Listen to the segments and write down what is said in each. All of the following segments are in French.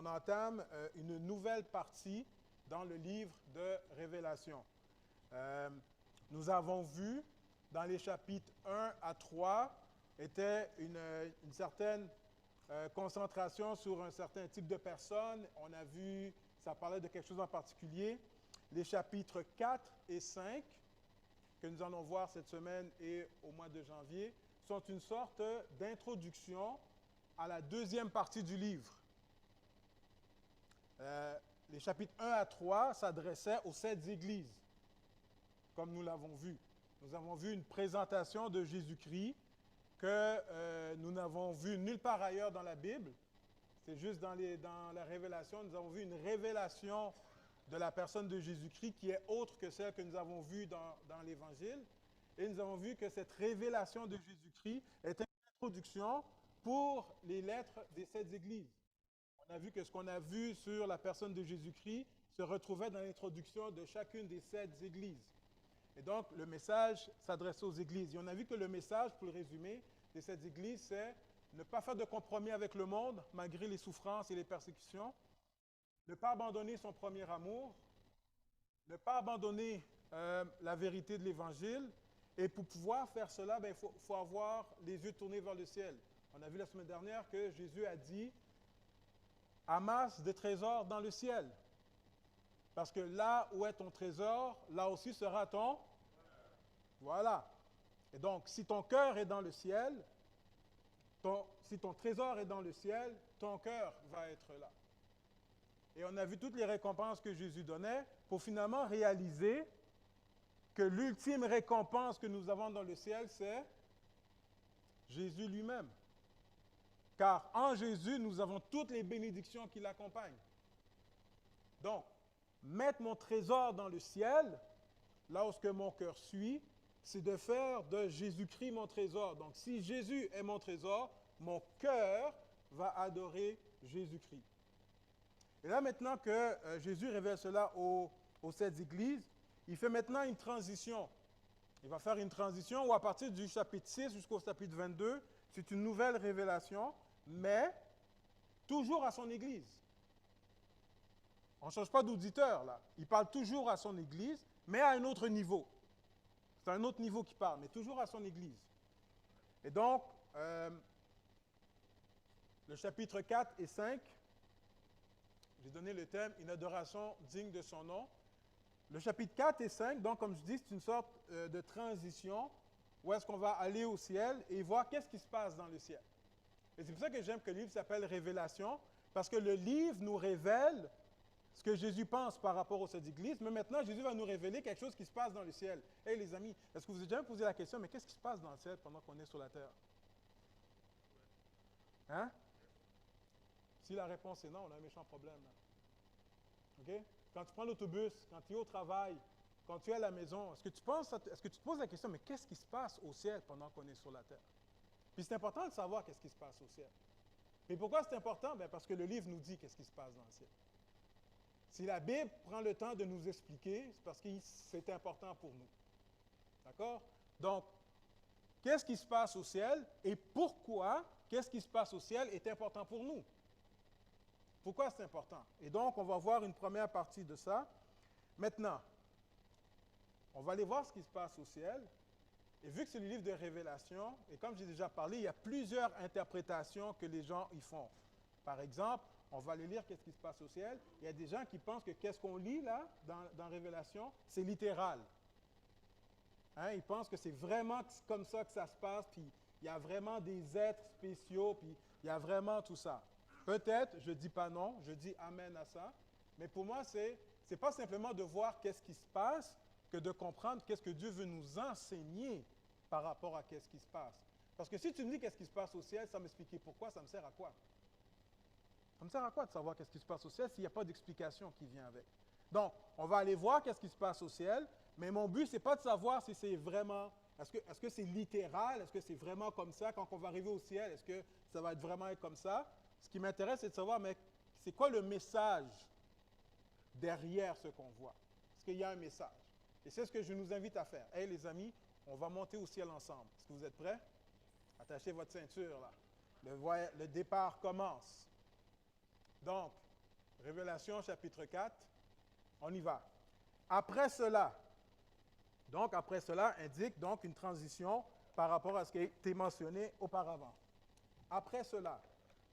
on entame une nouvelle partie dans le livre de Révélation. Nous avons vu dans les chapitres 1 à 3 était une certaine concentration sur un certain type de personnes. On a vu, ça parlait de quelque chose en particulier. Les chapitres 4 et 5, que nous allons voir cette semaine et au mois de janvier, sont une sorte d'introduction à la deuxième partie du livre. Les chapitres 1 à 3 s'adressaient aux 7 églises, comme nous l'avons vu. Nous avons vu une présentation de Jésus-Christ que nous n'avons vu nulle part ailleurs dans la Bible. C'est juste dans la Révélation. Nous avons vu une révélation de la personne de Jésus-Christ qui est autre que celle que nous avons vue dans l'Évangile. Et nous avons vu que cette révélation de Jésus-Christ est une introduction pour les lettres des 7 églises. On a vu que ce qu'on a vu sur la personne de Jésus-Christ se retrouvait dans l'introduction de chacune des 7 églises. Et donc, le message s'adressait aux églises. Et on a vu que le message, pour le résumer, de cette église, c'est ne pas faire de compromis avec le monde, malgré les souffrances et les persécutions, ne pas abandonner son premier amour, ne pas abandonner la vérité de l'Évangile. Et pour pouvoir faire cela, il faut avoir les yeux tournés vers le ciel. On a vu la semaine dernière que Jésus a dit « Amasse des trésors dans le ciel ». Parce que là où est ton trésor, là aussi sera ton... Voilà. Et donc, si ton cœur est dans le ciel, si ton trésor est dans le ciel, ton cœur va être là. Et on a vu toutes les récompenses que Jésus donnait pour finalement réaliser que l'ultime récompense que nous avons dans le ciel, c'est Jésus lui-même. Car en Jésus, nous avons toutes les bénédictions qui l'accompagnent. Donc, mettre mon trésor dans le ciel, là où ce que mon cœur suit, c'est de faire de Jésus-Christ mon trésor. Donc, si Jésus est mon trésor, mon cœur va adorer Jésus-Christ. Et là, maintenant que Jésus révèle cela aux 7 églises, il fait maintenant une transition. Il va faire une transition où à partir du chapitre 6 jusqu'au chapitre 22, c'est une nouvelle révélation, mais toujours à son église. On ne change pas d'auditeur, là. Il parle toujours à son église, mais à un autre niveau. C'est un autre niveau qui parle, mais toujours à son église. Et donc, le chapitre 4 et 5, j'ai donné le thème « Une adoration digne de son nom ». Le chapitre 4 et 5, donc, comme je dis, c'est une sorte de transition où est-ce qu'on va aller au ciel et voir qu'est-ce qui se passe dans le ciel. Et c'est pour ça que j'aime que le livre s'appelle « Révélation », parce que le livre nous révèle ce que Jésus pense par rapport aux 7 églises, mais maintenant, Jésus va nous révéler quelque chose qui se passe dans le ciel. Hey les amis, est-ce que vous avez déjà posé la question, mais qu'est-ce qui se passe dans le ciel pendant qu'on est sur la terre? Hein? Si la réponse est non, on a un méchant problème. OK? Quand tu prends l'autobus, quand tu es au travail, quand tu es à la maison, est-ce que tu te poses la question, mais qu'est-ce qui se passe au ciel pendant qu'on est sur la terre? Puis c'est important de savoir qu'est-ce qui se passe au ciel. Et pourquoi c'est important? Bien, parce que le livre nous dit qu'est-ce qui se passe dans le ciel. Si la Bible prend le temps de nous expliquer, c'est parce que c'est important pour nous. D'accord? Donc, qu'est-ce qui se passe au ciel et pourquoi qu'est-ce qui se passe au ciel est important pour nous? Pourquoi c'est important? Et donc, on va voir une première partie de ça. Maintenant, on va aller voir ce qui se passe au ciel. Et vu que c'est le livre de Révélation, et comme j'ai déjà parlé, il y a plusieurs interprétations que les gens y font. Par exemple, on va aller lire qu'est-ce qui se passe au ciel. Il y a des gens qui pensent que qu'est-ce qu'on lit là, dans Révélation, c'est littéral. Hein, ils pensent que c'est vraiment comme ça que ça se passe, puis il y a vraiment des êtres spéciaux, puis il y a vraiment tout ça. Peut-être, je ne dis pas non, je dis amen à ça, mais pour moi, ce n'est pas simplement de voir qu'est-ce qui se passe, que de comprendre qu'est-ce que Dieu veut nous enseigner par rapport à qu'est-ce qui se passe. Parce que si tu me dis qu'est-ce qui se passe au ciel sans m'expliquer pourquoi, ça me sert à quoi? Ça me sert à quoi de savoir qu'est-ce qui se passe au ciel s'il n'y a pas d'explication qui vient avec? Donc, on va aller voir qu'est-ce qui se passe au ciel, mais mon but, ce n'est pas de savoir si c'est vraiment, est-ce que c'est littéral, est-ce que c'est vraiment comme ça, quand on va arriver au ciel, est-ce que ça va être vraiment être comme ça? Ce qui m'intéresse, c'est de savoir, mais c'est quoi le message derrière ce qu'on voit? Est-ce qu'il y a un message? Et c'est ce que je nous invite à faire. Hey les amis, on va monter au ciel ensemble. Est-ce que vous êtes prêts? Attachez votre ceinture là. Le départ commence. Donc, Révélation chapitre 4. On y va. Après cela indique donc une transition par rapport à ce qui a été mentionné auparavant. Après cela,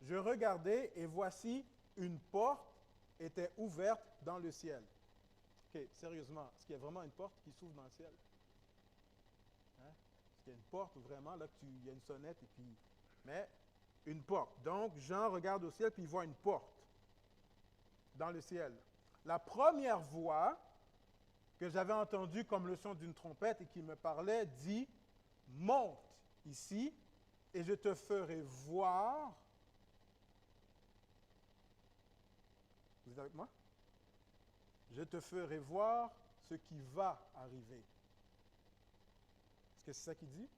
je regardais et voici une porte était ouverte dans le ciel. OK, sérieusement, est-ce qu'il y a vraiment une porte qui s'ouvre dans le ciel? Hein? Est-ce qu'il y a une porte vraiment, là, il y a une sonnette et puis... Mais une porte. Donc, Jean regarde au ciel puis il voit une porte dans le ciel. La première voix que j'avais entendue comme le son d'une trompette et qui me parlait dit « Monte ici et je te ferai voir. » Vous êtes avec moi? Je te ferai voir ce qui va arriver. Est-ce que c'est ça qu'il dit?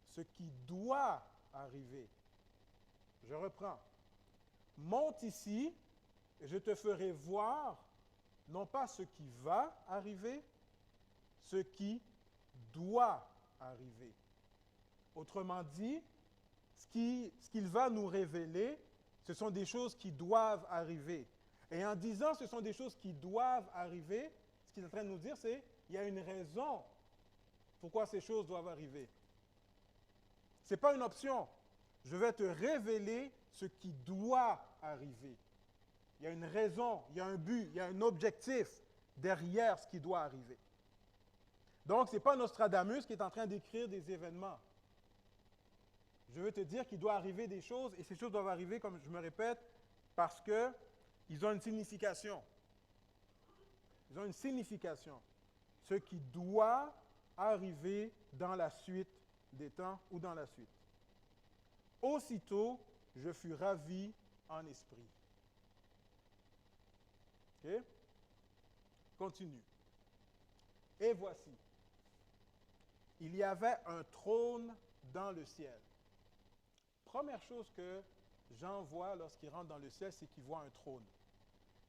Ce qui doit arriver. Je reprends. Monte ici et je te ferai voir non pas ce qui va arriver, ce qui doit arriver. Autrement dit, ce qu'il va nous révéler, ce sont des choses qui doivent arriver. Et en disant ce sont des choses qui doivent arriver, ce qu'il est en train de nous dire, c'est qu'il y a une raison pourquoi ces choses doivent arriver. Ce n'est pas une option. Je vais te révéler ce qui doit arriver. Il y a une raison, il y a un but, il y a un objectif derrière ce qui doit arriver. Donc, ce n'est pas Nostradamus qui est en train d'écrire des événements. Je veux te dire qu'il doit arriver des choses, et ces choses doivent arriver, comme je me répète, parce qu'ils ont une signification. Ils ont une signification. Ce qui doit arriver dans la suite des temps ou dans la suite. Aussitôt, je fus ravi en esprit. OK? Continue. Et voici. Il y avait un trône dans le ciel. Première chose que Jean voit lorsqu'il rentre dans le ciel, c'est qu'il voit un trône.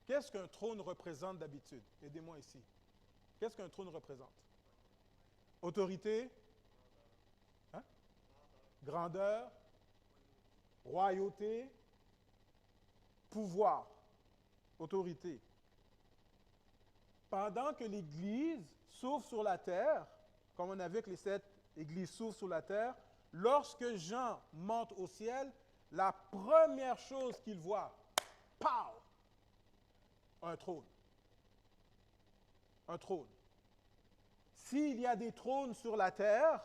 Qu'est-ce qu'un trône représente d'habitude? Aidez-moi ici. Qu'est-ce qu'un trône représente? Autorité? Hein? Grandeur? Royauté? Pouvoir? Autorité. Pendant que l'Église s'ouvre sur la terre, comme on a vu que les 7 églises s'ouvrent sur la terre, lorsque Jean monte au ciel, la première chose qu'il voit, pow! Un trône. Un trône. S'il y a des trônes sur la terre,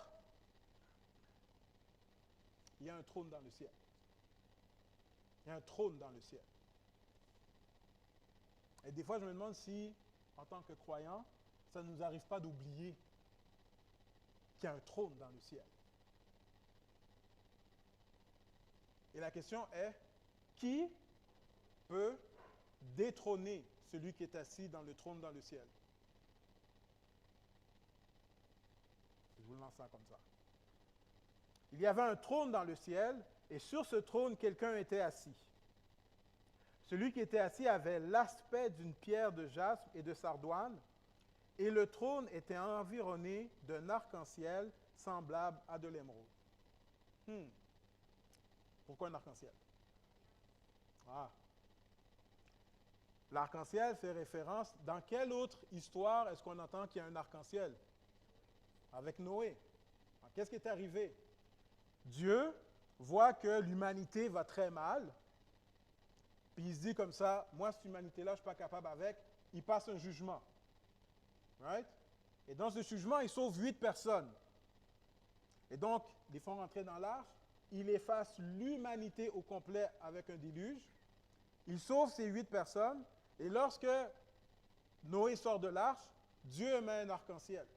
il y a un trône dans le ciel. Il y a un trône dans le ciel. Et des fois, je me demande si, en tant que croyant, ça ne nous arrive pas d'oublier qu'il y a un trône dans le ciel. Et la question est, qui peut détrôner celui qui est assis dans le trône dans le ciel? Je vous lance ça comme ça. Il y avait un trône dans le ciel, et sur ce trône, quelqu'un était assis. Celui qui était assis avait l'aspect d'une pierre de jaspe et de sardoine, et le trône était environné d'un arc-en-ciel semblable à de l'émeraude. Pourquoi un arc-en-ciel? L'arc-en-ciel fait référence, dans quelle autre histoire est-ce qu'on entend qu'il y a un arc-en-ciel? Avec Noé. Qu'est-ce qui est arrivé? Dieu voit que l'humanité va très mal, puis il se dit comme ça, moi, cette humanité-là, je ne suis pas capable avec, il passe un jugement. Right? Et dans ce jugement, il sauve 8 personnes. Et donc, ils font rentrer dans l'arche, il efface l'humanité au complet avec un déluge, il sauve ces 8 personnes, et lorsque Noé sort de l'arche, Dieu émet un arc-en-ciel.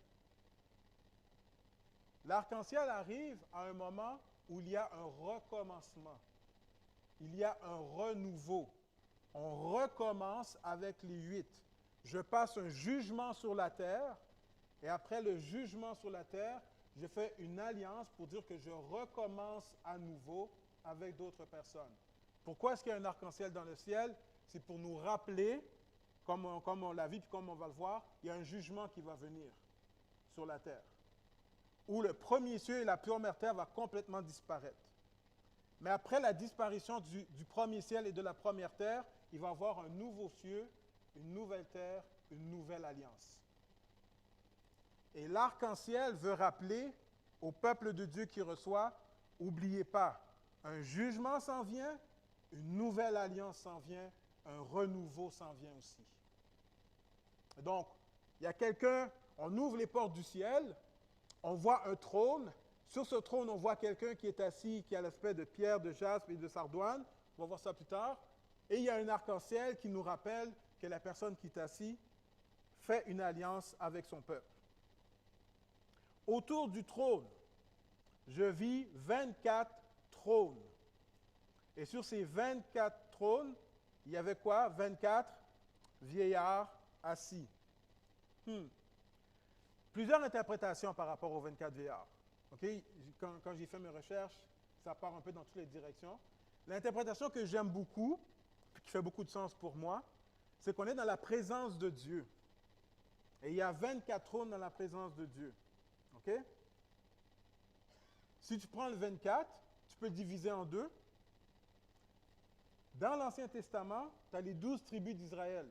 L'arc-en-ciel arrive à un moment où il y a un recommencement. Il y a un renouveau. On recommence avec les 8. Je passe un jugement sur la terre, et après le jugement sur la terre, je fais une alliance pour dire que je recommence à nouveau avec d'autres personnes. Pourquoi est-ce qu'il y a un arc-en-ciel dans le ciel? C'est pour nous rappeler, comme on l'a vu, puis comme on va le voir, il y a un jugement qui va venir sur la terre, où le premier ciel et la première terre vont complètement disparaître. Mais après la disparition du premier ciel et de la première terre, il va y avoir un nouveau ciel, une nouvelle terre, une nouvelle alliance. Et l'arc-en-ciel veut rappeler au peuple de Dieu qui reçoit, n'oubliez pas, un jugement s'en vient, une nouvelle alliance s'en vient, un renouveau s'en vient aussi. Donc, il y a quelqu'un, on ouvre les portes du ciel, on voit un trône. Sur ce trône, on voit quelqu'un qui est assis, qui a l'aspect de pierre, de jaspe et de sardoine. On va voir ça plus tard. Et il y a un arc-en-ciel qui nous rappelle que la personne qui est assise fait une alliance avec son peuple. Autour du trône, je vis 24 trônes. Et sur ces 24 trônes, il y avait quoi? 24 vieillards assis. Plusieurs interprétations par rapport aux 24 vieillards. Okay? Quand j'ai fait mes recherches, ça part un peu dans toutes les directions. L'interprétation que j'aime beaucoup, qui fait beaucoup de sens pour moi, c'est qu'on est dans la présence de Dieu. Et il y a 24 trônes dans la présence de Dieu. OK? Si tu prends le 24, tu peux le diviser en deux. Dans l'Ancien Testament, tu as les 12 tribus d'Israël.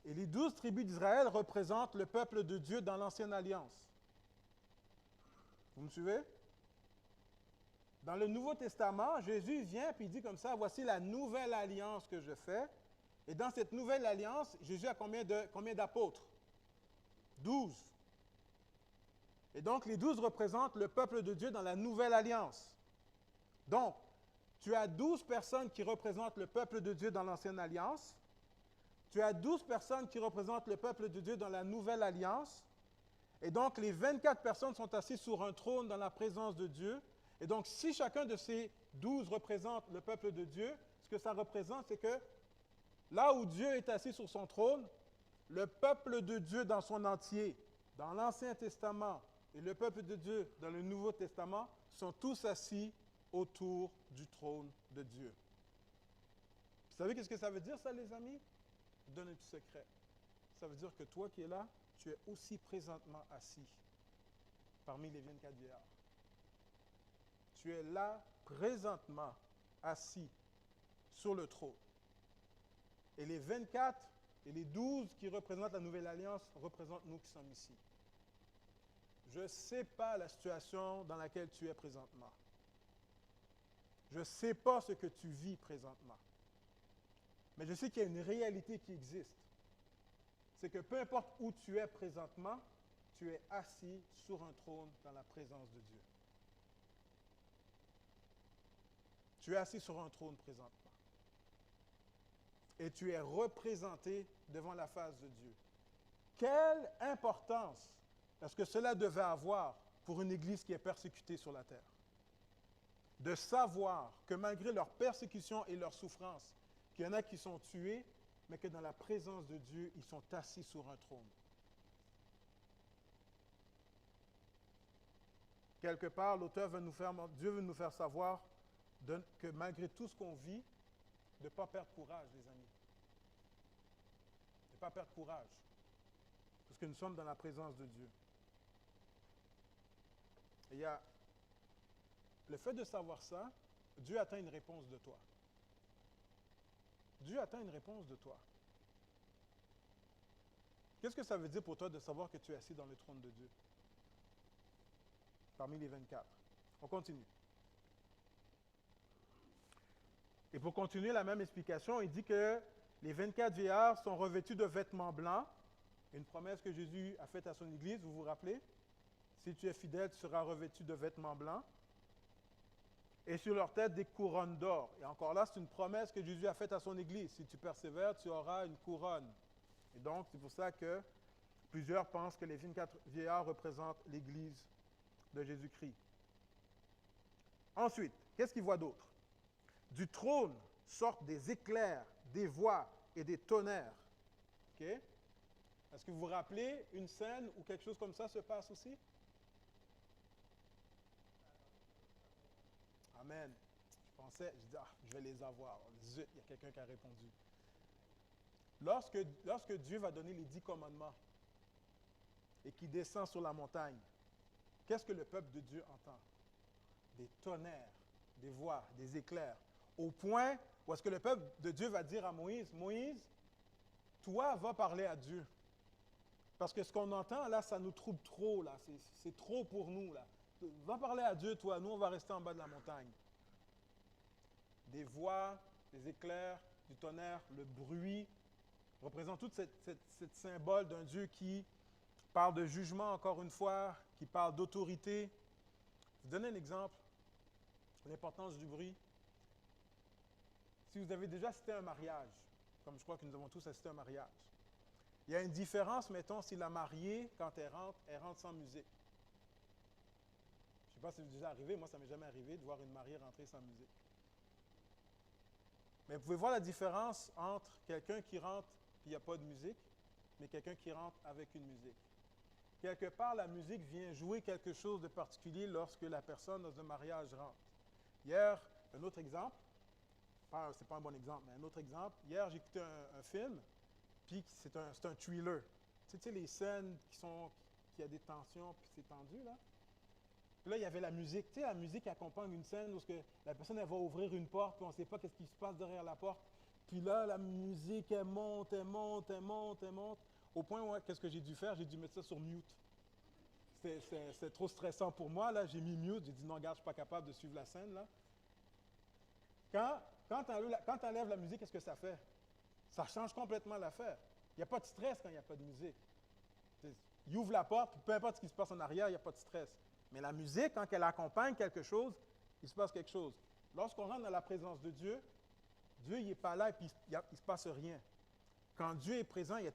Et les 12 tribus d'Israël représentent le peuple de Dieu dans l'Ancienne Alliance. Vous me suivez? Dans le Nouveau Testament, Jésus vient et il dit comme ça, voici la nouvelle alliance que je fais. Et dans cette nouvelle alliance, Jésus a combien d'apôtres? 12. Et donc, les 12 représentent le peuple de Dieu dans la nouvelle alliance. Donc, tu as 12 personnes qui représentent le peuple de Dieu dans l'ancienne alliance. Tu as 12 personnes qui représentent le peuple de Dieu dans la nouvelle alliance. Et donc, les 24 personnes sont assises sur un trône dans la présence de Dieu. Et donc, si chacun de ces 12 représente le peuple de Dieu, ce que ça représente, c'est que là où Dieu est assis sur son trône, le peuple de Dieu dans son entier, dans l'Ancien Testament, et le peuple de Dieu dans le Nouveau Testament, sont tous assis autour du trône de Dieu. Vous savez qu'est-ce que ça veut dire, ça, les amis? Je vous donne un petit secret. Ça veut dire que toi qui es là, tu es aussi présentement assis parmi les 24 vieillards. Tu es là, présentement, assis sur le trône. Et les 24 et les 12 qui représentent la Nouvelle Alliance représentent nous qui sommes ici. Je ne sais pas la situation dans laquelle tu es présentement. Je ne sais pas ce que tu vis présentement. Mais je sais qu'il y a une réalité qui existe. C'est que peu importe où tu es présentement, tu es assis sur un trône dans la présence de Dieu. Tu es assis sur un trône présentement. Et tu es représenté devant la face de Dieu. Quelle importance est-ce que cela devait avoir pour une Église qui est persécutée sur la terre? De savoir que malgré leur persécution et leur souffrance, qu'il y en a qui sont tués, mais que dans la présence de Dieu, ils sont assis sur un trône. Quelque part, Dieu veut nous faire savoir que malgré tout ce qu'on vit, de ne pas perdre courage, les amis. De ne pas perdre courage. Parce que nous sommes dans la présence de Dieu. Et il y a le fait de savoir ça, Dieu attend une réponse de toi. Dieu attend une réponse de toi. Qu'est-ce que ça veut dire pour toi de savoir que tu es assis dans le trône de Dieu? Parmi les 24. On continue. Et pour continuer la même explication, il dit que les 24 vieillards sont revêtus de vêtements blancs. Une promesse que Jésus a faite à son Église, vous vous rappelez? Si tu es fidèle, tu seras revêtu de vêtements blancs. Et sur leur tête, des couronnes d'or. Et encore là, c'est une promesse que Jésus a faite à son Église. Si tu persévères, tu auras une couronne. Et donc, c'est pour ça que plusieurs pensent que les 24 vieillards représentent l'Église de Jésus-Christ. Ensuite, qu'est-ce qu'ils voient d'autre? Du trône sortent des éclairs, des voix et des tonnerres. OK? Est-ce que vous vous rappelez une scène où quelque chose comme ça se passe aussi? Amen. Je dis, je vais les avoir. Zut, il y a quelqu'un qui a répondu. Lorsque Dieu va donner les 10 commandements et qu'il descend sur la montagne, qu'est-ce que le peuple de Dieu entend? des tonnerres, des voix, des éclairs, au point où est-ce que le peuple de Dieu va dire à Moïse, Moïse, toi, va parler à Dieu. Parce que ce qu'on entend, là, ça nous trouble trop, là. C'est trop pour nous, là. Va parler à Dieu, toi. Nous, on va rester en bas de la montagne. Des voix, des éclairs, du tonnerre, le bruit, représente tout cette symbole d'un Dieu qui parle de jugement, encore une fois, qui parle d'autorité. Je vais vous donner un exemple, l'importance du bruit. Si vous avez déjà assisté à un mariage, comme je crois que nous avons tous assisté à un mariage, il y a une différence, mettons, si la mariée, quand elle rentre sans musique. Je ne sais pas si c'est déjà arrivé, moi ça ne m'est jamais arrivé de voir une mariée rentrer sans musique. Mais vous pouvez voir la différence entre quelqu'un qui rentre et il n'y a pas de musique, mais quelqu'un qui rentre avec une musique. Quelque part, la musique vient jouer quelque chose de particulier lorsque la personne dans un mariage rentre. Hier, un autre exemple, ce n'est pas un bon exemple, mais un autre exemple, hier j'ai écouté un film, puis c'est un thriller. Tu sais, les scènes qui a des tensions, puis c'est tendu, là. Puis là, il y avait la musique. Tu sais, la musique accompagne une scène où la personne, elle va ouvrir une porte, puis on ne sait pas qu'est-ce qui se passe derrière la porte. Puis là, la musique, elle monte, elle monte, elle monte, elle monte. Au point où, qu'est-ce que j'ai dû faire? J'ai dû mettre ça sur mute. C'était trop stressant pour moi, là. J'ai mis mute. J'ai dit, non, regarde, je ne suis pas capable de suivre la scène, là. Quand tu enlèves la musique, qu'est-ce que ça fait? Ça change complètement l'affaire. Il n'y a pas de stress quand il n'y a pas de musique. Il ouvre la porte, puis peu importe ce qui se passe en arrière, il n'y a pas de stress. Mais la musique, quand elle accompagne quelque chose, il se passe quelque chose. Lorsqu'on rentre dans la présence de Dieu, Dieu n'est pas là et puis il ne se passe rien. Quand Dieu est présent, il y a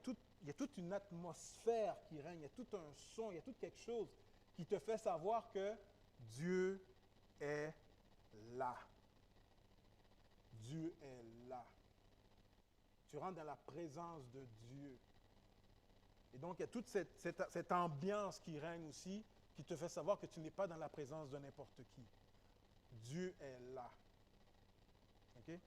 toute une atmosphère qui règne, il y a tout un son, il y a tout quelque chose qui te fait savoir que Dieu est là. Dieu est là. Tu rentres dans la présence de Dieu. Et donc, il y a toute cette ambiance qui règne aussi, qui te fait savoir que tu n'es pas dans la présence de n'importe qui. Dieu est là. OK?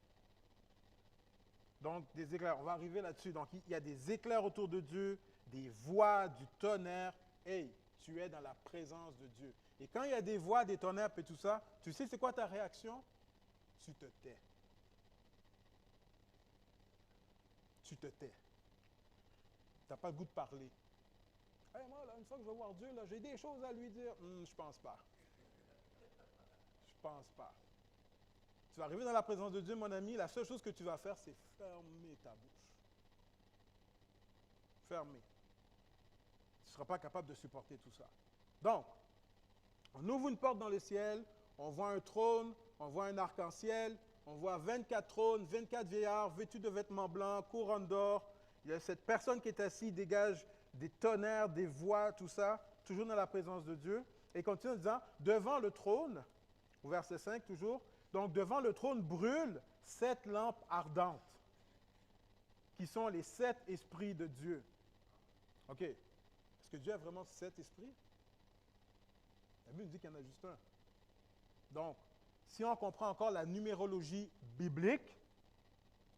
Donc, des éclairs. On va arriver là-dessus. Donc, il y a des éclairs autour de Dieu, des voix, du tonnerre. Hey, tu es dans la présence de Dieu. Et quand il y a des voix, des tonnerres et tout ça, tu sais c'est quoi ta réaction? Tu te tais. Tu te tais. Tu n'as pas le goût de parler. Hey, moi, là, une fois que je vais voir Dieu, là, j'ai des choses à lui dire. Je pense pas. Je pense pas. Tu vas arriver dans la présence de Dieu, mon ami, la seule chose que tu vas faire, c'est fermer ta bouche. Fermer. Tu ne seras pas capable de supporter tout ça. Donc, on ouvre une porte dans le ciel, on voit un trône, on voit un arc-en-ciel, on voit 24 trônes, 24 vieillards vêtus de vêtements blancs, couronne d'or. Il y a cette personne qui est assise, dégage des tonnerres, des voix, tout ça, toujours dans la présence de Dieu. Et il continue en disant, devant le trône, au verset 5 toujours, donc devant le trône brûlent 7 lampes ardentes, qui sont les 7 esprits de Dieu. OK. Est-ce que Dieu a vraiment 7 esprits? La Bible dit qu'il y en a juste un. Donc, si on comprend encore la numérologie biblique,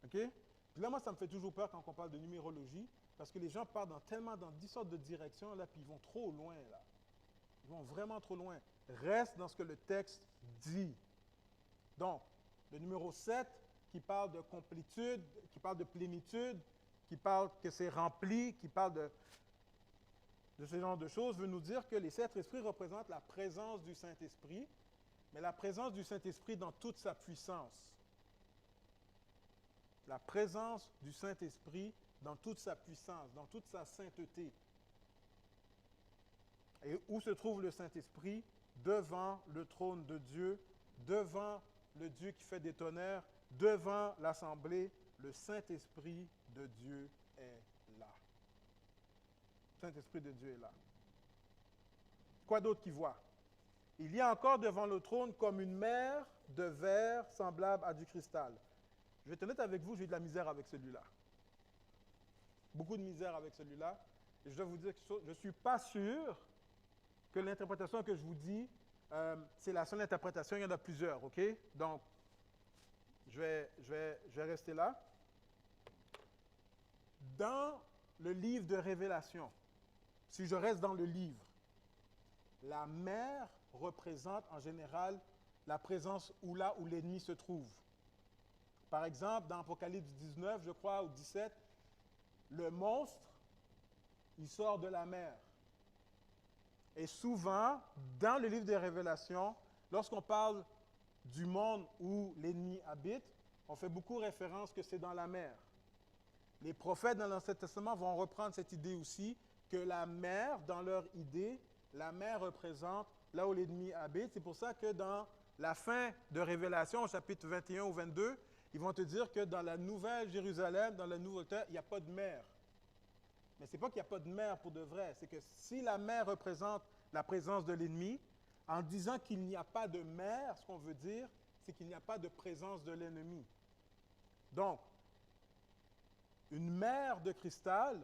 OK? Puis là, moi, ça me fait toujours peur quand on parle de numérologie, parce que les gens partent dans 10 sortes de directions, là, puis ils vont trop loin, là. Ils vont vraiment trop loin. Reste dans ce que le texte dit. Donc, le numéro 7, qui parle de complétude, qui parle de plénitude, qui parle que c'est rempli, qui parle de ce genre de choses, veut nous dire que les 7 esprits représentent la présence du Saint-Esprit, mais la présence du Saint-Esprit dans toute sa puissance. La présence du Saint-Esprit dans toute sa puissance, dans toute sa sainteté. Et où se trouve le Saint-Esprit? Devant le trône de Dieu, devant le Dieu qui fait des tonnerres, devant l'assemblée, le Saint-Esprit de Dieu est là. Le Saint-Esprit de Dieu est là. Quoi d'autre qu'il voit? Il y a encore devant le trône comme une mer de verre semblable à du cristal. Je vais être honnête avec vous, j'ai de la misère avec celui-là. Beaucoup de misère avec celui-là. Et je dois vous dire que je ne suis pas sûr que l'interprétation que je vous dis, c'est la seule interprétation, il y en a plusieurs, OK? Donc, je vais rester là. Dans le livre de Révélation, si je reste dans le livre, la mer représente en général la présence ou là où l'ennemi se trouve. Par exemple, dans Apocalypse 19, je crois, ou 17, le monstre, il sort de la mer. Et souvent, dans le livre des Révélations, lorsqu'on parle du monde où l'ennemi habite, on fait beaucoup référence que c'est dans la mer. Les prophètes dans l'Ancien Testament vont reprendre cette idée aussi, que la mer, dans leur idée, la mer représente là où l'ennemi habite. C'est pour ça que dans la fin de Révélation, au chapitre 21 ou 22, ils vont te dire que dans la Nouvelle Jérusalem, dans la Nouvelle Terre, il n'y a pas de mer. Mais ce n'est pas qu'il n'y a pas de mer pour de vrai, c'est que si la mer représente la présence de l'ennemi, en disant qu'il n'y a pas de mer, ce qu'on veut dire, c'est qu'il n'y a pas de présence de l'ennemi. Donc, une mer de cristal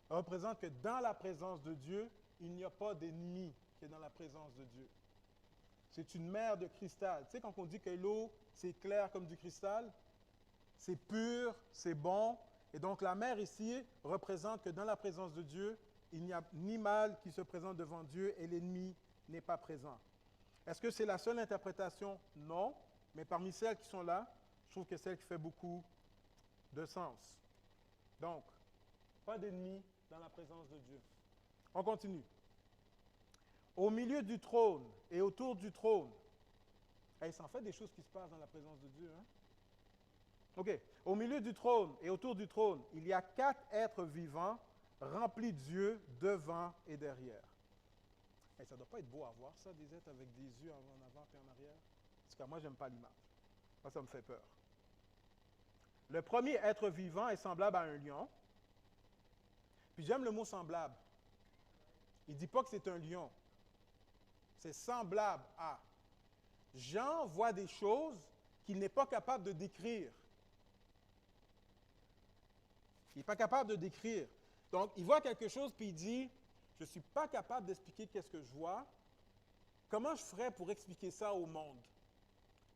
représente que dans la présence de Dieu, il n'y a pas d'ennemi qui est dans la présence de Dieu. C'est une mer de cristal. Tu sais, quand on dit que l'eau, c'est clair comme du cristal, c'est pur, c'est bon. Et donc, la mer ici représente que dans la présence de Dieu, il n'y a ni mal qui se présente devant Dieu et l'ennemi n'est pas présent. Est-ce que c'est la seule interprétation? Non. Mais parmi celles qui sont là, je trouve que c'est celle qui fait beaucoup de sens. Donc, pas d'ennemi dans la présence de Dieu. On continue. Au milieu du trône et autour du trône. Il s'en fait des choses qui se passent dans la présence de Dieu. Hein? OK. Au milieu du trône et autour du trône, il y a 4 êtres vivants remplis d'yeux devant et derrière. Ça ne doit pas être beau à voir ça, des êtres avec des yeux en avant et en arrière. En tout cas, moi, je n'aime pas l'image. Moi, ça me fait peur. Le premier être vivant est semblable à un lion. Puis j'aime le mot semblable. Il ne dit pas que c'est un lion. C'est semblable à. Jean voit des choses qu'il n'est pas capable de décrire. Il n'est pas capable de décrire. Donc, il voit quelque chose, puis il dit, je ne suis pas capable d'expliquer qu'est-ce que je vois. Comment je ferais pour expliquer ça au monde?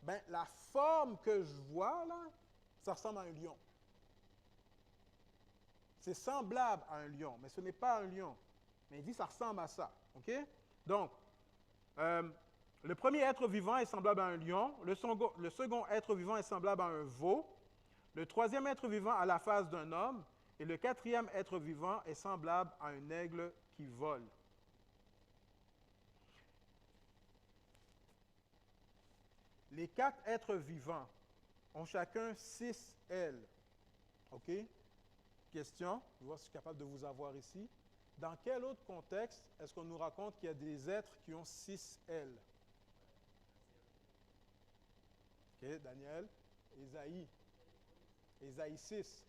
Bien, la forme que je vois, là, ça ressemble à un lion. C'est semblable à un lion, mais ce n'est pas un lion. Mais il dit, ça ressemble à ça. OK? Donc, le premier être vivant est semblable à un lion. Le second être vivant est semblable à un veau. Le troisième être vivant a la face d'un homme. Et le quatrième être vivant est semblable à un aigle qui vole. Les 4 êtres vivants ont chacun 6 ailes. OK? Question, je vois si je suis capable de vous avoir ici. Dans quel autre contexte est-ce qu'on nous raconte qu'il y a des êtres qui ont 6 ailes? OK, Daniel, Ésaïe. Ésaïe 6.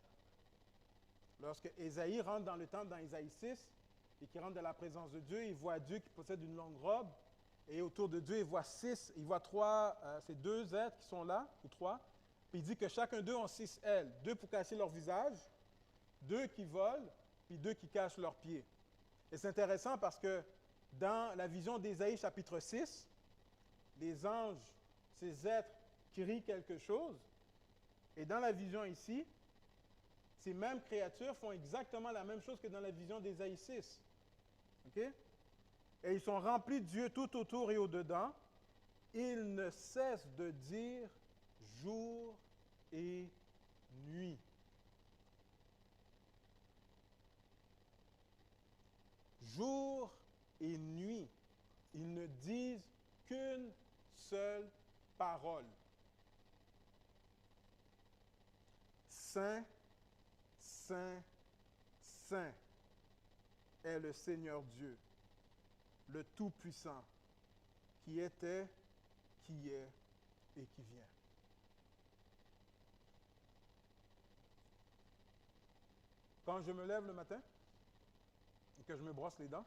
Lorsque Ésaïe rentre dans le temple dans Ésaïe 6 et qu'il rentre dans la présence de Dieu, il voit Dieu qui possède une longue robe. Et autour de Dieu, il voit 3, c'est 2 êtres qui sont là, ou 3. Puis il dit que chacun d'eux ont 6 ailes. 2 pour cacher leur visage, 2 qui volent, puis 2 qui cachent leurs pieds. Et c'est intéressant parce que dans la vision d'Ésaïe chapitre 6, les anges, ces êtres, crient quelque chose. Et dans la vision ici, ces mêmes créatures font exactement la même chose que dans la vision d'Ésaïe 6. OK? Et ils sont remplis de Dieu tout autour et au-dedans. Ils ne cessent de dire jour et nuit. Jour et nuit. Ils ne disent qu'une seule parole. Saint, Saint, Saint est le Seigneur Dieu, le Tout-Puissant, qui était, qui est et qui vient. Quand je me lève le matin et que je me brosse les dents,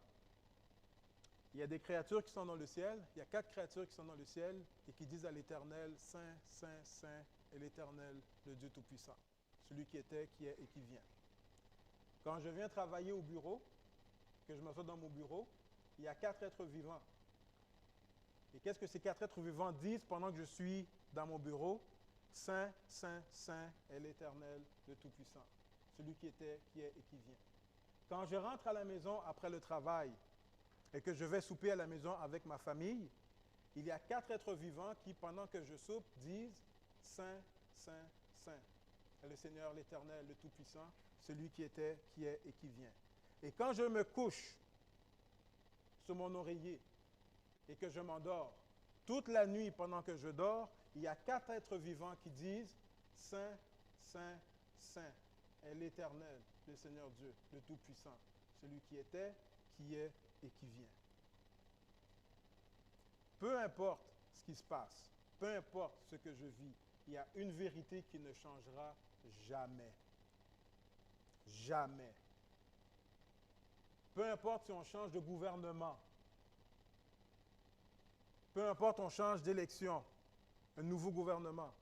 il y a des créatures qui sont dans le ciel, il y a 4 créatures qui sont dans le ciel et qui disent à l'Éternel, Saint, Saint, Saint est l'Éternel, le Dieu Tout-Puissant, celui qui était, qui est et qui vient. Quand je viens travailler au bureau, que je m'assois dans mon bureau, il y a 4 êtres vivants. Et qu'est-ce que ces 4 êtres vivants disent pendant que je suis dans mon bureau? Saint, Saint, Saint est l'Éternel, le Tout-Puissant, celui qui était, qui est et qui vient. Quand je rentre à la maison après le travail et que je vais souper à la maison avec ma famille, il y a 4 êtres vivants qui, pendant que je soupe, disent Saint, Saint, Saint est le Seigneur, l'Éternel, le Tout-Puissant, celui qui était, qui est et qui vient. Et quand je me couche sur mon oreiller et que je m'endors, toute la nuit pendant que je dors, il y a 4 êtres vivants qui disent Saint, Saint, Saint est l'Éternel, le Seigneur Dieu, le Tout-Puissant, celui qui était, qui est et qui vient. Peu importe ce qui se passe, peu importe ce que je vis, il y a une vérité qui ne changera jamais. Jamais. Peu importe si on change de gouvernement, peu importe on change d'élection, un nouveau gouvernement,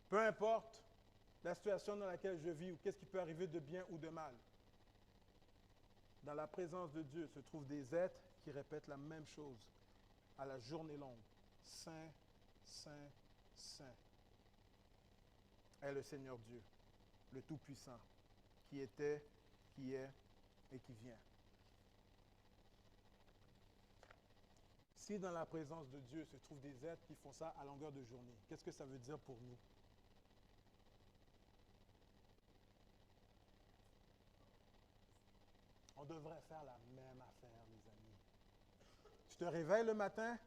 peu importe la situation dans laquelle je vis ou qu'est-ce qui peut arriver de bien ou de mal, dans la présence de Dieu se trouvent des êtres qui répètent la même chose à la journée longue. Saint, Saint, Saint est le Seigneur Dieu, le Tout-Puissant, qui était, qui est et qui vient. Si dans la présence de Dieu se trouvent des êtres qui font ça à longueur de journée, qu'est-ce que ça veut dire pour nous? On devrait faire la même affaire, les amis. Tu te réveilles le matin,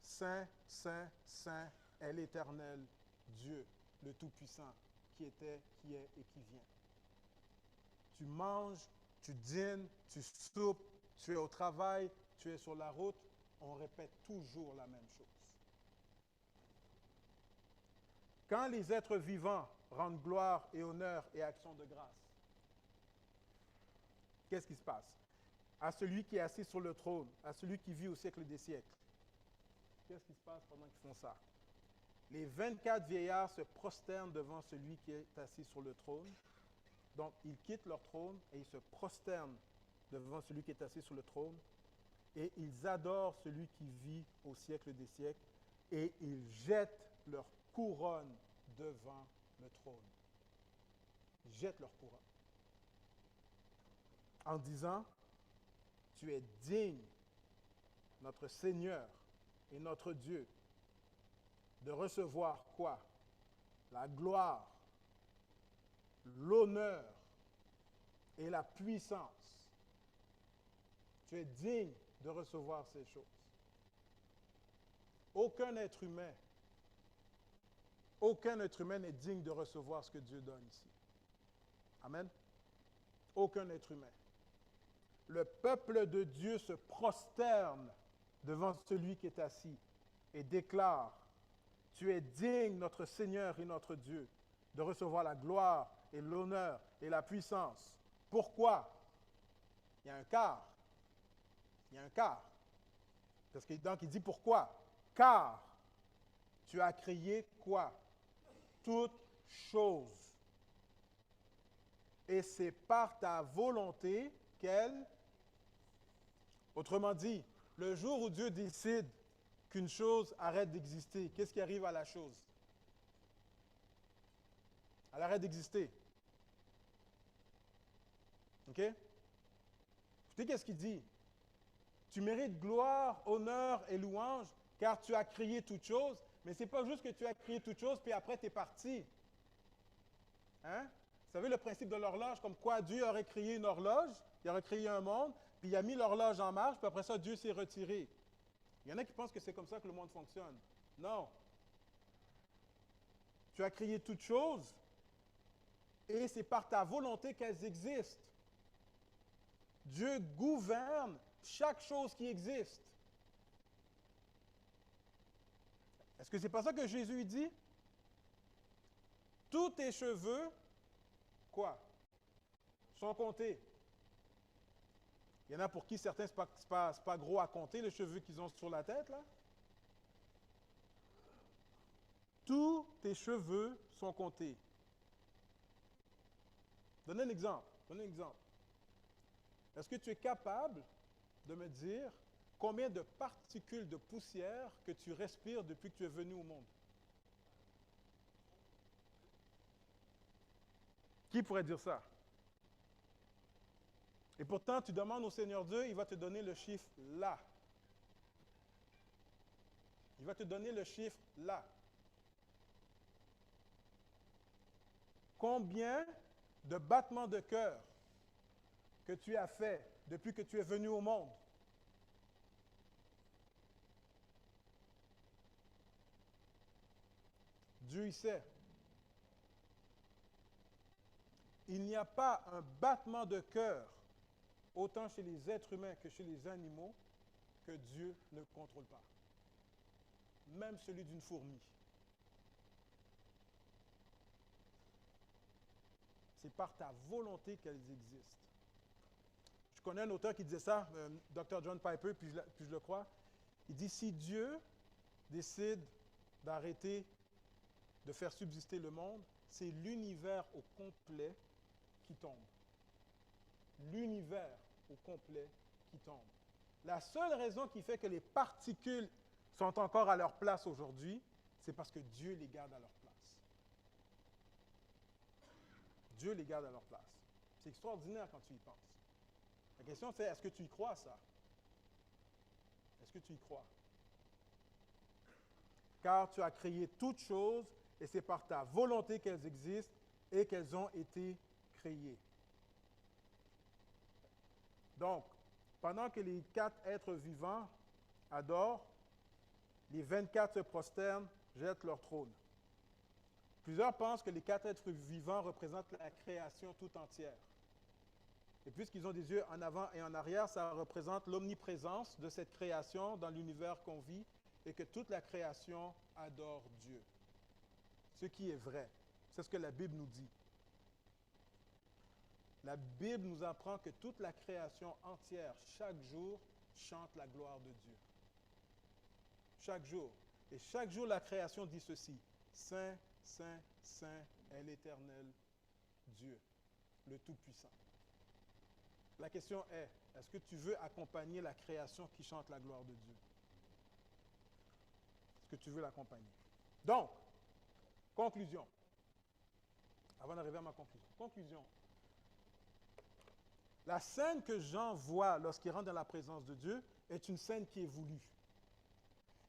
Saint, Saint, Saint est l'Éternel Dieu, le Tout-Puissant, qui était, qui est et qui vient. Tu manges, tu dînes, tu soupes, tu es au travail, tu es sur la route, on répète toujours la même chose. Quand les êtres vivants rendent gloire et honneur et action de grâce, qu'est-ce qui se passe? À celui qui est assis sur le trône, à celui qui vit au siècle des siècles. Qu'est-ce qui se passe pendant qu'ils font ça? Les 24 vieillards se prosternent devant celui qui est assis sur le trône. Donc, ils quittent leur trône et ils se prosternent devant celui qui est assis sur le trône. Et ils adorent celui qui vit au siècle des siècles. Et ils jettent leur couronne devant le trône. Ils jettent leur couronne. En disant, tu es digne, notre Seigneur et notre Dieu, de recevoir quoi? La gloire, l'honneur et la puissance. Tu es digne de recevoir ces choses. Aucun être humain n'est digne de recevoir ce que Dieu donne ici. Amen. Aucun être humain. Le peuple de Dieu se prosterne devant celui qui est assis et déclare, tu es digne, notre Seigneur et notre Dieu, de recevoir la gloire et l'honneur et la puissance. Pourquoi? Il y a un car. Il y a un car. Parce que donc il dit pourquoi? Car tu as créé quoi? Toutes choses. Et c'est par ta volonté qu'elle... Autrement dit, le jour où Dieu décide qu'une chose arrête d'exister, qu'est-ce qui arrive à la chose? Elle arrête d'exister. OK? Écoutez, qu'est-ce qu'il dit? Tu mérites gloire, honneur et louange, car tu as créé toutes choses, mais ce n'est pas juste que tu as créé toutes choses, puis après tu es parti. Hein? Vous savez le principe de l'horloge, comme quoi Dieu aurait créé une horloge, il aurait créé un monde, puis il a mis l'horloge en marche, puis après ça, Dieu s'est retiré. Il y en a qui pensent que c'est comme ça que le monde fonctionne. Non. Tu as créé toutes choses, et c'est par ta volonté qu'elles existent. Dieu gouverne chaque chose qui existe. Est-ce que c'est pas ça que Jésus dit? Tous tes cheveux, quoi? Sont comptés. Il y en a pour qui certains, ce n'est pas gros à compter, les cheveux qu'ils ont sur la tête, là. Tous tes cheveux sont comptés. Donnez un exemple. Donnez un exemple. Est-ce que tu es capable de me dire combien de particules de poussière que tu respires depuis que tu es venu au monde? Qui pourrait dire ça? Et pourtant, tu demandes au Seigneur Dieu, il va te donner le chiffre là. Il va te donner le chiffre là. Combien de battements de cœur que tu as fait depuis que tu es venu au monde? Dieu y sait. Il n'y a pas un battement de cœur, autant chez les êtres humains que chez les animaux, que Dieu ne contrôle pas. Même celui d'une fourmi. C'est par ta volonté qu'elles existent. Je connais un auteur qui disait ça, Dr. John Piper, puis je le crois. Il dit, si Dieu décide d'arrêter de faire subsister le monde, c'est l'univers au complet qui tombe. L'univers au complet qui tombe. La seule raison qui fait que les particules sont encore à leur place aujourd'hui, c'est parce que Dieu les garde à leur place. Dieu les garde à leur place. C'est extraordinaire quand tu y penses. La question c'est, est-ce que tu y crois à ça? Est-ce que tu y crois? Car tu as créé toutes choses et c'est par ta volonté qu'elles existent et qu'elles ont été créées. Donc, pendant que les 4 êtres vivants adorent, les 24 se prosternent, jettent leur trône. Plusieurs pensent que les 4 êtres vivants représentent la création tout entière. Et puisqu'ils ont des yeux en avant et en arrière, ça représente l'omniprésence de cette création dans l'univers qu'on vit et que toute la création adore Dieu. Ce qui est vrai. C'est ce que la Bible nous dit. La Bible nous apprend que toute la création entière, chaque jour, chante la gloire de Dieu. Chaque jour. Et chaque jour, la création dit ceci. Saint, Saint, Saint est l'Éternel Dieu, le Tout-Puissant. La question est-ce que tu veux accompagner la création qui chante la gloire de Dieu? Est-ce que tu veux l'accompagner? Donc, conclusion. Avant d'arriver à ma conclusion. Conclusion. La scène que Jean voit lorsqu'il rentre dans la présence de Dieu est une scène qui est voulue.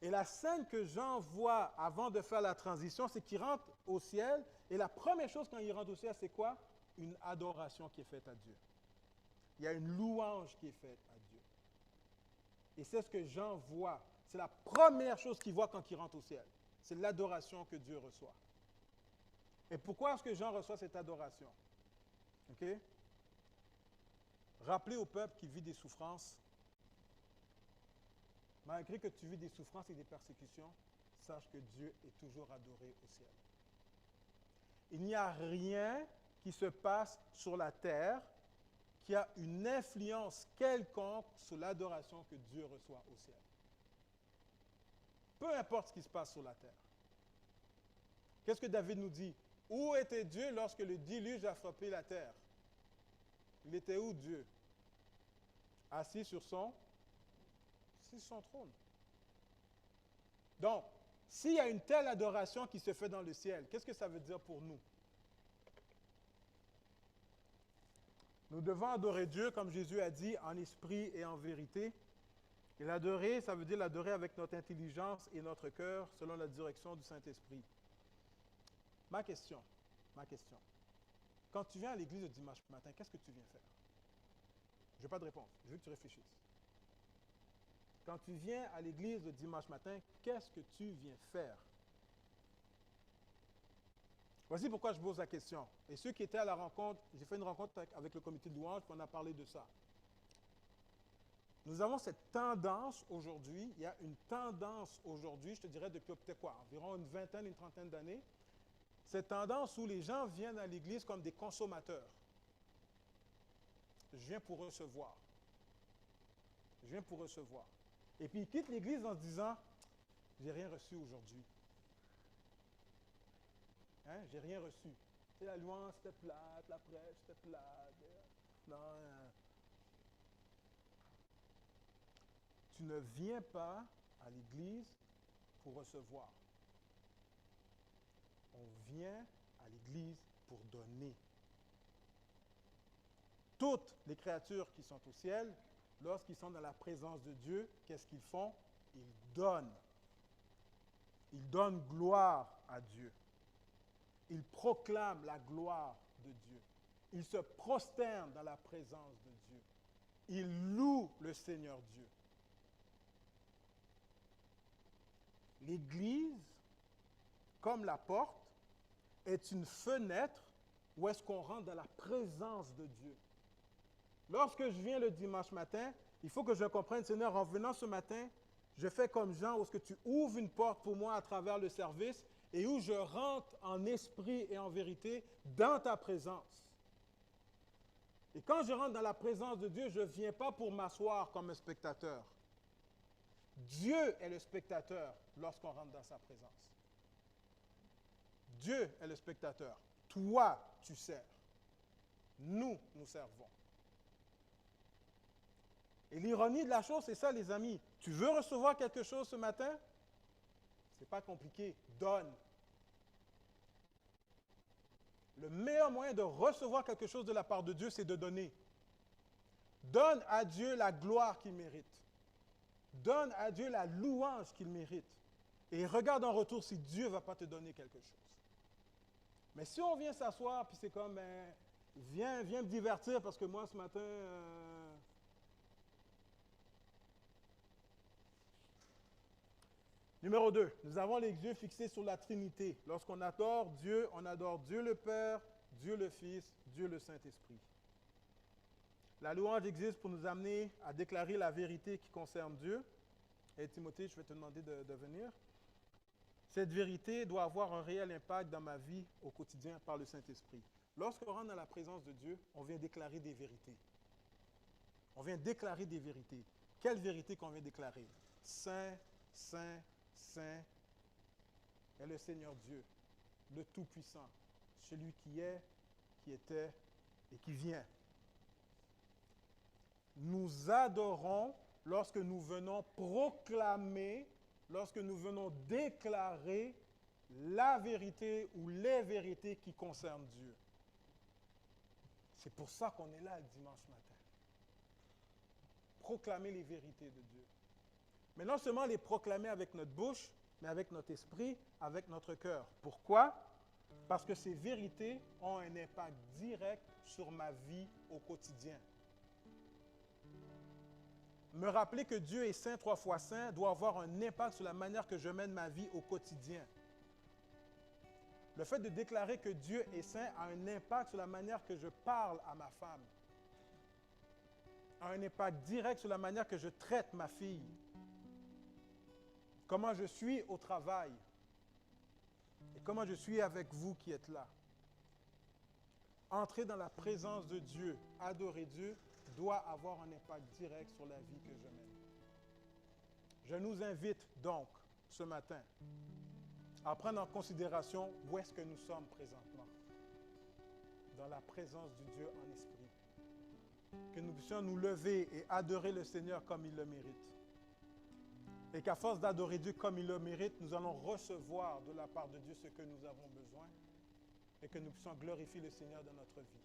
Et la scène que Jean voit avant de faire la transition, c'est qu'il rentre au ciel. Et la première chose quand il rentre au ciel, c'est quoi? Une adoration qui est faite à Dieu. Il y a une louange qui est faite à Dieu. Et c'est ce que Jean voit. C'est la première chose qu'il voit quand il rentre au ciel. C'est l'adoration que Dieu reçoit. Et pourquoi est-ce que Jean reçoit cette adoration? OK? Rappelez au peuple qui vit des souffrances, malgré que tu vis des souffrances et des persécutions, sache que Dieu est toujours adoré au ciel. Il n'y a rien qui se passe sur la terre qui a une influence quelconque sur l'adoration que Dieu reçoit au ciel. Peu importe ce qui se passe sur la terre. Qu'est-ce que David nous dit? Où était Dieu lorsque le déluge a frappé la terre? Il était où Dieu? Assis sur son trône. Donc, s'il y a une telle adoration qui se fait dans le ciel, qu'est-ce que ça veut dire pour nous? Nous devons adorer Dieu, comme Jésus a dit, en esprit et en vérité. Et l'adorer, ça veut dire l'adorer avec notre intelligence et notre cœur, selon la direction du Saint-Esprit. Ma question. Quand tu viens à l'église le dimanche matin, qu'est-ce que tu viens faire? Je n'ai pas de réponse. Je veux que tu réfléchisses. Quand tu viens à l'église le dimanche matin, qu'est-ce que tu viens faire? Voici pourquoi je pose la question. Et ceux qui étaient à la rencontre, j'ai fait une rencontre avec le comité de louange, puis on a parlé de ça. Nous avons cette tendance aujourd'hui, il y a une tendance aujourd'hui, je te dirais depuis peut-être quoi, environ une vingtaine, une trentaine d'années, cette tendance où les gens viennent à l'église comme des consommateurs. Je viens pour recevoir. Je viens pour recevoir. Et puis ils quittent l'église en se disant, j'ai rien reçu aujourd'hui. Hein? J'ai rien reçu. C'est la louange, c'était plate, la prêche, c'était plate. Non. Tu ne viens pas à l'église pour recevoir. On vient à l'église pour donner. Toutes les créatures qui sont au ciel, lorsqu'ils sont dans la présence de Dieu, qu'est-ce qu'ils font? Ils donnent. Ils donnent gloire à Dieu. Ils proclament la gloire de Dieu. Ils se prosternent dans la présence de Dieu. Ils louent le Seigneur Dieu. L'Église, comme la porte, est une fenêtre où est-ce qu'on rentre dans la présence de Dieu. Lorsque je viens le dimanche matin, il faut que je comprenne, Seigneur, en venant ce matin, je fais comme Jean, où est-ce que tu ouvres une porte pour moi à travers le service et où je rentre en esprit et en vérité dans ta présence. Et quand je rentre dans la présence de Dieu, je ne viens pas pour m'asseoir comme un spectateur. Dieu est le spectateur lorsqu'on rentre dans sa présence. Dieu est le spectateur. Toi, tu sers. Nous, nous servons. Et l'ironie de la chose, c'est ça, les amis. Tu veux recevoir quelque chose ce matin? Ce n'est pas compliqué. Donne. Le meilleur moyen de recevoir quelque chose de la part de Dieu, c'est de donner. Donne à Dieu la gloire qu'il mérite. Donne à Dieu la louange qu'il mérite. Et regarde en retour si Dieu ne va pas te donner quelque chose. Mais si on vient s'asseoir, puis c'est comme, viens me divertir parce que moi, ce matin... Numéro 2, nous avons les yeux fixés sur la Trinité. Lorsqu'on adore Dieu, on adore Dieu le Père, Dieu le Fils, Dieu le Saint-Esprit. La louange existe pour nous amener à déclarer la vérité qui concerne Dieu. Et Timothée, je vais te demander de venir. Cette vérité doit avoir un réel impact dans ma vie au quotidien par le Saint-Esprit. Lorsqu'on rentre dans la présence de Dieu, on vient déclarer des vérités. On vient déclarer des vérités. Quelle vérité qu'on vient déclarer? Saint, Saint, Saint est le Seigneur Dieu, le Tout-Puissant, celui qui est, qui était et qui vient. Nous adorons lorsque nous venons proclamer, lorsque nous venons déclarer la vérité ou les vérités qui concernent Dieu. C'est pour ça qu'on est là le dimanche matin. Proclamer les vérités de Dieu. Mais non seulement les proclamer avec notre bouche, mais avec notre esprit, avec notre cœur. Pourquoi? Parce que ces vérités ont un impact direct sur ma vie au quotidien. Me rappeler que Dieu est saint, 3 fois saint, doit avoir un impact sur la manière que je mène ma vie au quotidien. Le fait de déclarer que Dieu est saint a un impact sur la manière que je parle à ma femme, a un impact direct sur la manière que je traite ma fille, comment je suis au travail et comment je suis avec vous qui êtes là. Entrer dans la présence de Dieu, adorer Dieu, doit avoir un impact direct sur la vie que je mène. Je nous invite donc ce matin à prendre en considération où est-ce que nous sommes présentement. Dans la présence du Dieu en esprit. Que nous puissions nous lever et adorer le Seigneur comme il le mérite. Et qu'à force d'adorer Dieu comme il le mérite, nous allons recevoir de la part de Dieu ce que nous avons besoin et que nous puissions glorifier le Seigneur dans notre vie.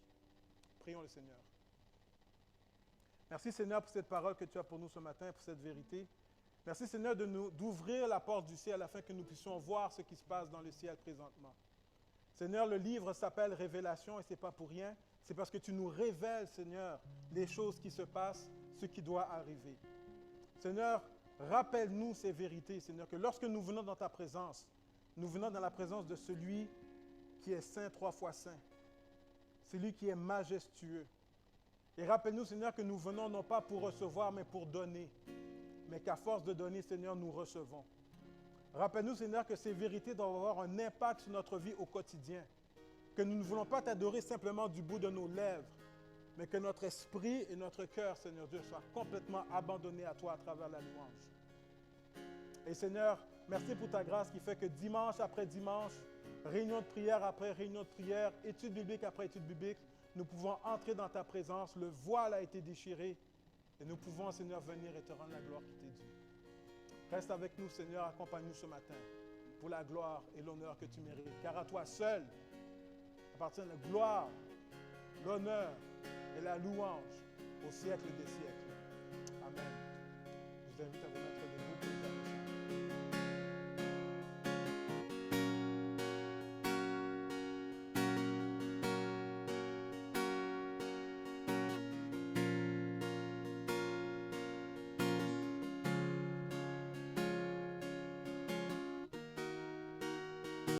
Prions le Seigneur. Merci Seigneur pour cette parole que tu as pour nous ce matin, pour cette vérité. Merci Seigneur d'ouvrir la porte du ciel afin que nous puissions voir ce qui se passe dans le ciel présentement. Seigneur, le livre s'appelle Révélation et ce n'est pas pour rien. C'est parce que tu nous révèles, Seigneur, les choses qui se passent, ce qui doit arriver. Seigneur, rappelle-nous ces vérités, Seigneur, que lorsque nous venons dans ta présence, nous venons dans la présence de celui qui est saint, 3 fois saint, celui qui est majestueux. Et rappelle-nous, Seigneur, que nous venons non pas pour recevoir, mais pour donner. Mais qu'à force de donner, Seigneur, nous recevons. Rappelle-nous, Seigneur, que ces vérités doivent avoir un impact sur notre vie au quotidien. Que nous ne voulons pas t'adorer simplement du bout de nos lèvres, mais que notre esprit et notre cœur, Seigneur Dieu, soient complètement abandonnés à toi à travers la louange. Et Seigneur, merci pour ta grâce qui fait que dimanche après dimanche, réunion de prière après réunion de prière, étude biblique après étude biblique, nous pouvons entrer dans ta présence, le voile a été déchiré et nous pouvons, Seigneur, venir et te rendre la gloire qui t'est due. Reste avec nous, Seigneur, accompagne-nous ce matin pour la gloire et l'honneur que tu mérites. Car à toi seul appartient la gloire, l'honneur et la louange au siècle des siècles. Amen. Je vous invite à vous mettre